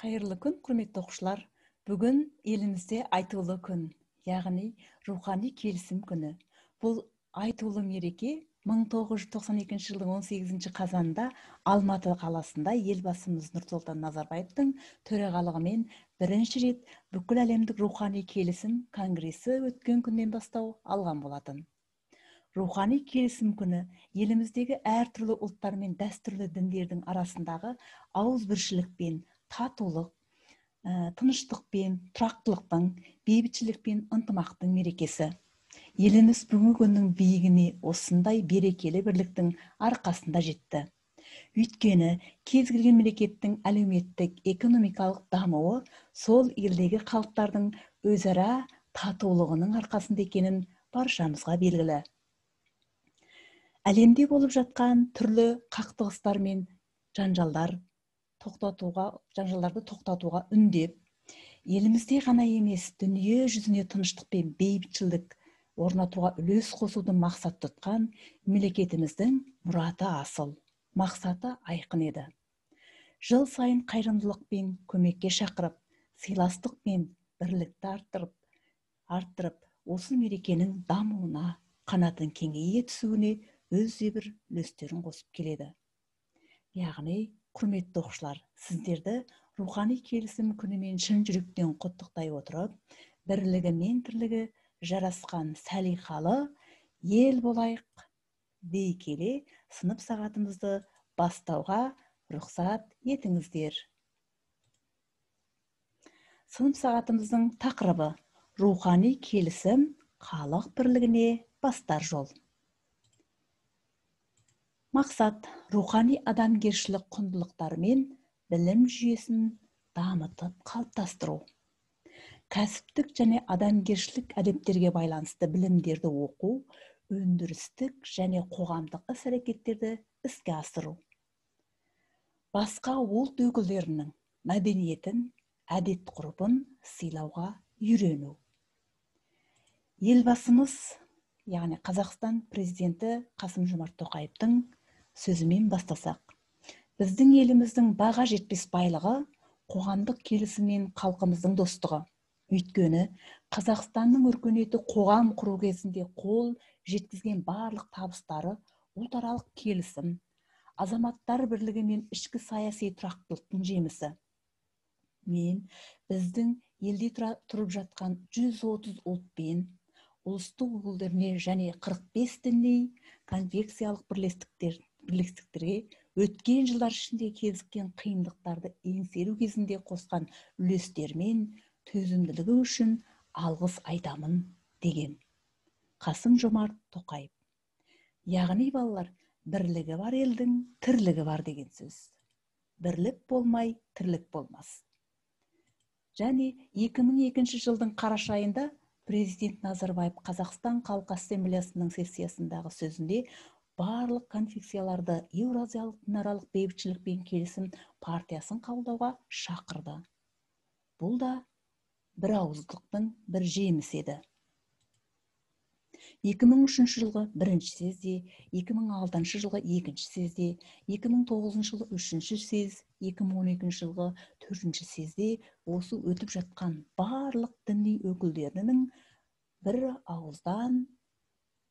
Қайырлы күн, құрметті оқушылар. Бүгін елімізде айтулы күн, яғни рухани келісім күні. Бұл айтулы мереке 1992 жылдың 18 қазанында Алматы қаласында елбасымыз Нұрсұлтан Назарбаевтың төрағалығымен бірінші рет бүкіл әлемдік рухани келісім конгресі өткен күннен бастау алған болатын. Рухани келісім күні еліміздегі әртүрлі ұлттар мен дәстүрлі діндердің арасындағы ауызбіршілік пен татулық, тыныштық пен тұрақтылықтың, бейбітшілік пен ынтымақтың мерекесі. Еліміз бүгінгі күннің биігіне осындай берекелі бірліктің арқасында жетті. Өйткені кез келген мемлекеттің әлеуметтік, экономикалық дамуы сол елдегі халықтардың өзара татулығының арқасында екенін баршамызға белгілі. Әлемде болып жатқан түрлі қақтығыстар мен жанжалдарды тоқтатуға үндеп, елімізде ғана емес, дүние жүзіне тыныштық пен бейбітшілік орнатуға үлес қосуды мақсат тұтқан мемлекетіміздің мұраты асыл, мақсаты айқын еді. Жыл сайын қайырымдылық пен көмекке шақырып, сыйластық пен бірлікті арттырып, осы мерекенің дамуына, қанатын кеңейе түсуіне өзге бір үлестерін қосып келеді. Яғни, құрметті оқушылар, сіздерді рухани келісім күнімен шын жүректен құттықтай отырып, бірлігі мен тірлігі жарасқан салиқалы ел болайық дей келе, сынып сағатымызды бастауға рұқсат етіңіздер. Сынып сағатымыздың тақырыбы рухани келісім халық бірлігіне бастар жол. Мақсат рухани адамгершілік құндылықтары мен білім жүйесін дамытып қалыптастыру. Кәсіптік және адамгершілік әдептерге байланысты білімдерді оқу, өндірістік және қоғамдық іс-әрекеттерді іске асыру. Басқа ұлт өкілдерінің мәдениетін, әдет-ғұрпын сыйлауға үйрену. Елбасымыз, яғни Қазақстан президенті Қасым-Жомарт Тоқаевтың сөзімен бастасақ, біздің еліміздің баға жетпес байлығы қоғамдық келісім мен халқымыздың достығы. Өйткені Қазақстанның өркениеті қоғам құру кезінде қол жеткізген барлық табыстары ұлтаралық келісім, азаматтар бірлігі мен ішкі саяси тұрақтылықтың жемісі. Мен біздің елде тұрып жатқан 130 ұлт пен ұлыстық өкілдеріне және 45 діни конфессиялық бірлестіктерге өткен жылдар ішінде кезіккен қиындықтарды еңсеру кезінде қосқан үлестері мен төзімділігі үшін алғыс айтамын деген Қасым-Жомарт Тоқаев. Яғни балалар, бірлігі бар елдің тірлігі бар деген сөз. Бірлік болмай, тірлік болмас. Және 2002 жылдың қараша айында президент Назарбаев Қазақстан Халқы Ассамблеясының сессиясындағы сөзінде барлық конфессияларды Еуразиялық дінаралық бейбітшілік пен келісім партиясын қабылдауға шақырды. Бұл да бір ауыздылықтың бір жемісі еді. 2003 жылғы бірінші съезде, 2006 жылғы екінші съезде, 2009 жылғы үшінші съез, 2012 жылғы төртінші съезде осы өтіп жатқан барлық діни өкілдерінің бір ауыздан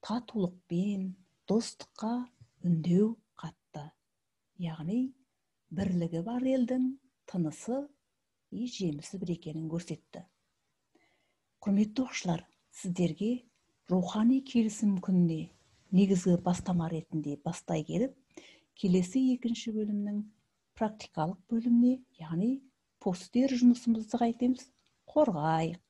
татулықпен, достыққа үндеу қатты. Яғни, бірлігі бар елдің тынысы, жемісі бір екенін көрсетті. Құрметті оқушылар, сіздерге рухани келісім күніне негізгі бастама ретінде бастай келіп, келесі екінші бөлімнің практикалық бөліміне, яғни постер жұмысымызды қайтеміз, қорғайық.